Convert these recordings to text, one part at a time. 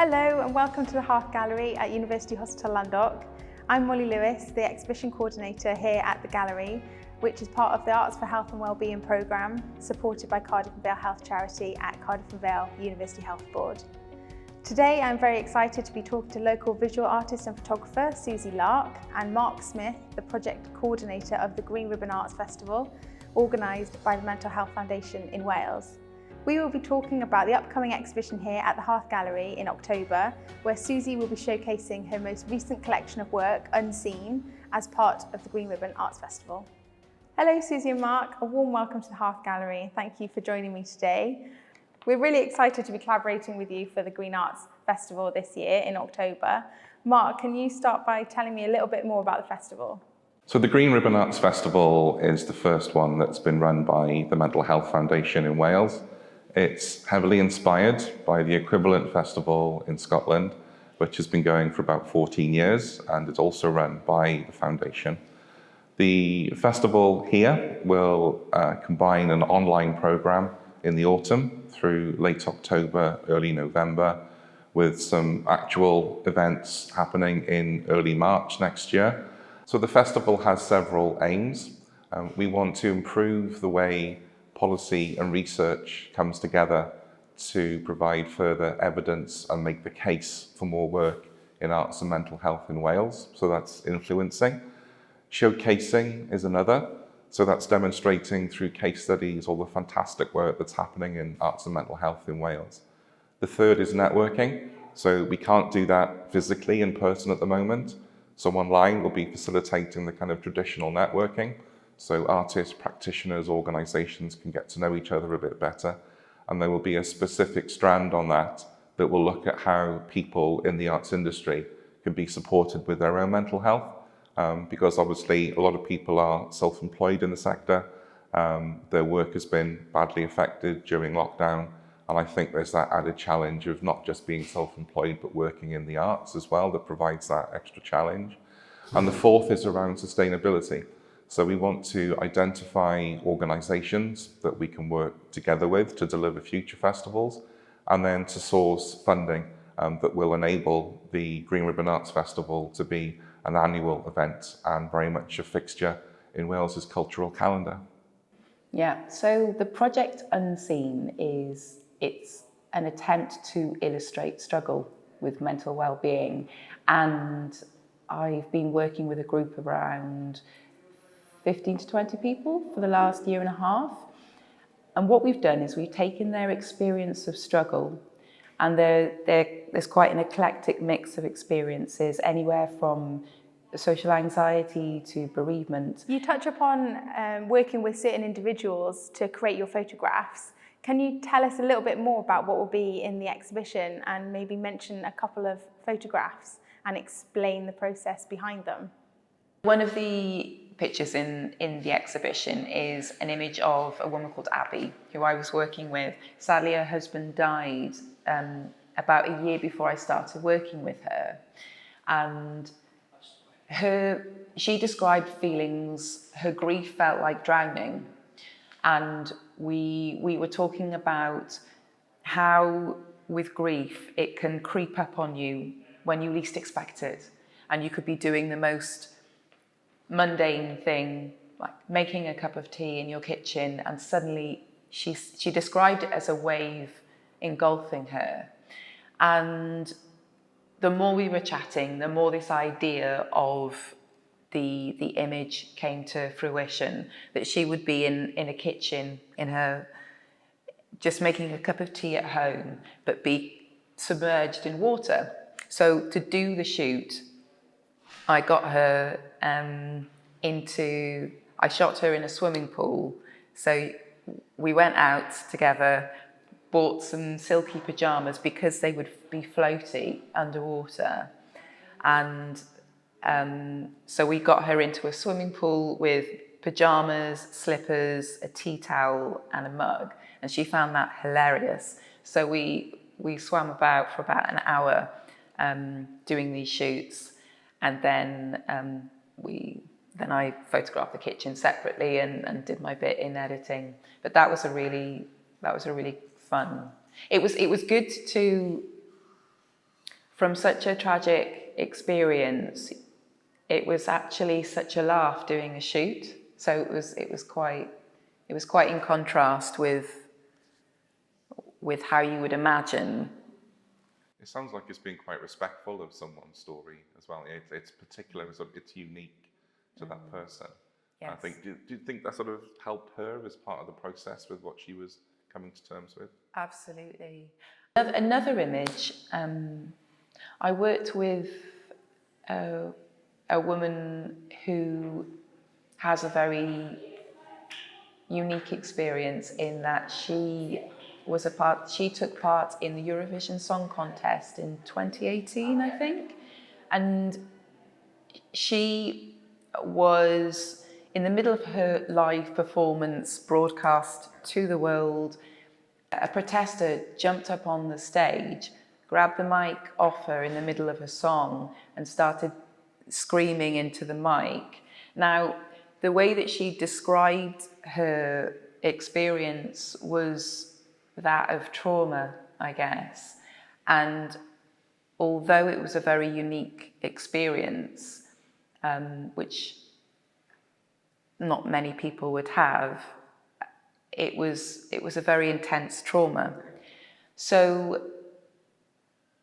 Hello and welcome to the Hearth Gallery at University Hospital Landock. I'm Molly Lewis, the Exhibition Coordinator here at the Gallery, which is part of the Arts for Health and Wellbeing programme supported by Cardiff and Vale Health Charity at Cardiff and Vale University Health Board. Today I'm very excited to be talking to local visual artist and photographer Suzie Larke and Mark Smith, the project coordinator of the Green Ribbon Arts Festival, organised by the Mental Health Foundation in Wales. We will be talking about the upcoming exhibition here at the Hearth Gallery in October, where Suzie will be showcasing her most recent collection of work, Unseen, as part of the Green Ribbon Arts Festival. Hello Suzie and Mark, a warm welcome to the Hearth Gallery. Thank you for joining me today. We're really excited to be collaborating with you for the Green Arts Festival this year in October. Mark, can you start by telling me a little bit more about the festival? So the Green Ribbon Arts Festival is the first one that's been run by the Mental Health Foundation in Wales. It's heavily inspired by the equivalent festival in Scotland, which has been going for about 14 years, and it's also run by the foundation. The festival here will combine an online program in the autumn through late October, early November, with some actual events happening in early March next year. So the festival has several aims. We want to improve the way policy and research comes together to provide further evidence and make the case for more work in arts and mental health in Wales. So that's influencing. Showcasing is another. So that's demonstrating through case studies all the fantastic work that's happening in arts and mental health in Wales. The third is networking. So we can't do that physically in person at the moment. So online will be facilitating the kind of traditional networking. So artists, practitioners, organisations can get to know each other a bit better. And there will be a specific strand on that that will look at how people in the arts industry can be supported with their own mental health. Because obviously a lot of people are self-employed in the sector. Their work has been badly affected during lockdown. And I think there's that added challenge of not just being self-employed, but working in the arts as well that provides that extra challenge. And the fourth is around sustainability. So we want to identify organisations that we can work together with to deliver future festivals, and then to source funding that will enable the Green Ribbon Arts Festival to be an annual event and very much a fixture in Wales's cultural calendar. Yeah, so the project Unseen it's an attempt to illustrate struggle with mental well-being, and I've been working with a group of around 15 to 20 people for the last year and a half. And what we've done is we've taken their experience of struggle, and there's quite an eclectic mix of experiences, anywhere from social anxiety to bereavement. You touch upon working with certain individuals to create your photographs. Can you tell us a little bit more about what will be in the exhibition and maybe mention a couple of photographs and explain the process behind them? One of the pictures in the exhibition is an image of a woman called Abby, who I was working with. Sadly, her husband died about a year before I started working with her. And she described feelings, her grief felt like drowning. And we were talking about how with grief, it can creep up on you when you least expect it. And you could be doing the most mundane thing, like making a cup of tea in your kitchen, and suddenly she described it as a wave engulfing her. And the more we were chatting, the more this idea of the image came to fruition, that she would be in a kitchen in her, just making a cup of tea at home, but be submerged in water. So to do the shoot, I got her I shot her in a swimming pool. So we went out together, bought some silky pajamas because they would be floaty underwater. And so we got her into a swimming pool with pajamas, slippers, a tea towel and a mug. And she found that hilarious. So we swam about for about an hour doing these shoots. And then I photographed the kitchen separately and did my bit in editing. But that was a really fun. It was good to from such a tragic experience, it was actually such a laugh doing a shoot. So it was quite in contrast with how you would imagine. It sounds like it's being quite respectful of someone's story as well. It's particular, it's unique to that person. Yes. I think, do you think that sort of helped her as part of the process with what she was coming to terms with? Absolutely. Another image, I worked with a woman who has a very unique experience in that she took part in the Eurovision Song Contest in 2018, I think, and she was in the middle of her live performance broadcast to the world. A protester jumped up on the stage, grabbed the mic off her in the middle of a song and started screaming into the mic. Now, the way that she described her experience was that of trauma, I guess. And although it was a very unique experience, which not many people would have, it was a very intense trauma. So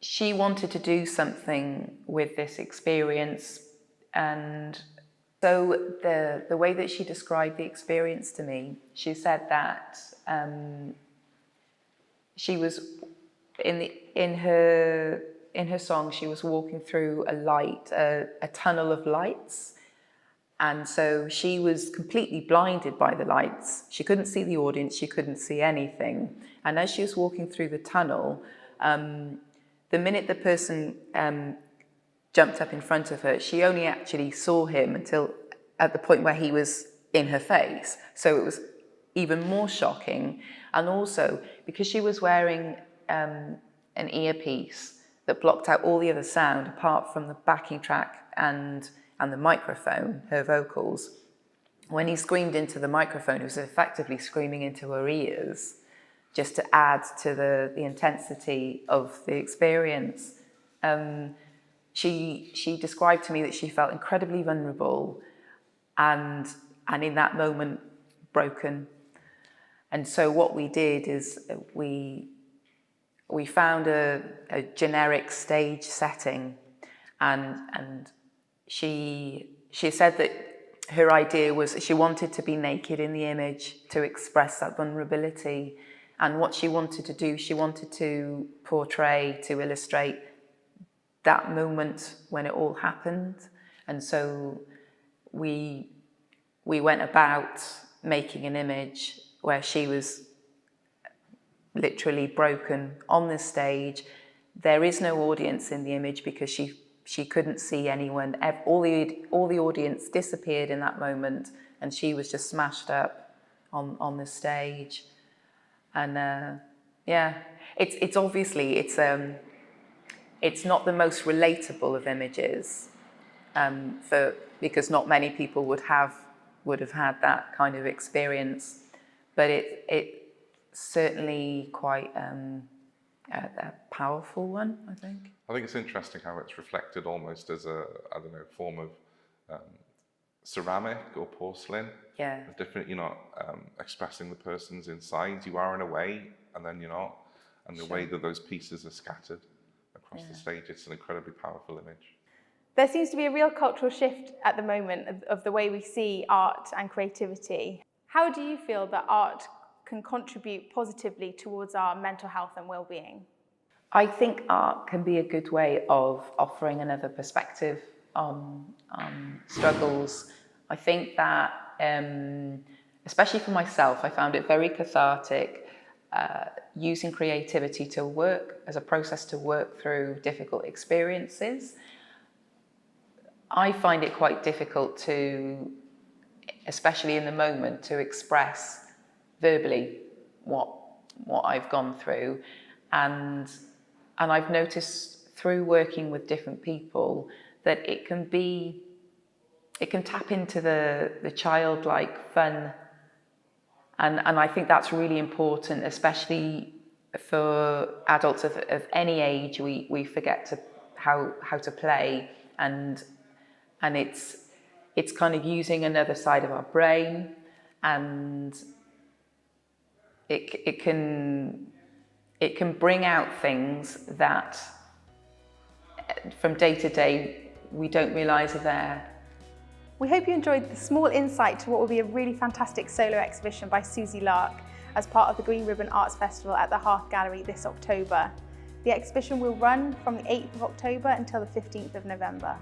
she wanted to do something with this experience, and so the way that she described the experience to me, she said that she was in her song, she was walking through a tunnel of lights. And so she was completely blinded by the lights. She couldn't see the audience, she couldn't see anything. And as she was walking through the tunnel, the minute the person jumped up in front of her, she only actually saw him until at the point where he was in her face. So it was even more shocking. And also, because she was wearing an earpiece that blocked out all the other sound apart from the backing track and the microphone, her vocals, when he screamed into the microphone, he was effectively screaming into her ears, just to add to the intensity of the experience. She described to me that she felt incredibly vulnerable and in that moment broken. And so what we did is we found a generic stage setting, and she said that her idea was she wanted to be naked in the image to express that vulnerability. And what she wanted to do, she wanted to portray, to illustrate that moment when it all happened. And so we went about making an image where she was literally broken on the stage. There is no audience in the image because she couldn't see anyone. All the audience disappeared in that moment, and she was just smashed up on the stage. And it's obviously it's not the most relatable of images, because not many people would have had that kind of experience, but it certainly quite a powerful one, I think. I think it's interesting how it's reflected almost as a, I don't know, form of ceramic or porcelain. Yeah. It's different, you're not expressing the person's insides, you are in a way, and then you're not. And the way that those pieces are scattered across the stage, it's an incredibly powerful image. There seems to be a real cultural shift at the moment of the way we see art and creativity. How do you feel that art can contribute positively towards our mental health and well-being? I think art can be a good way of offering another perspective on struggles. I think that, especially for myself, I found it very cathartic using creativity to work as a process to work through difficult experiences. I find it quite difficult to, especially in the moment, to express verbally what I've gone through, and I've noticed through working with different people that it can tap into the childlike fun, and I think that's really important, especially for adults of any age. We forget how to play, and it's kind of using another side of our brain, and it can bring out things that from day to day we don't realise are there. We hope you enjoyed the small insight to what will be a really fantastic solo exhibition by Suzie Larke as part of the Green Ribbon Arts Festival at the Hearth Gallery this October. The exhibition will run from the 8th of October until the 15th of November.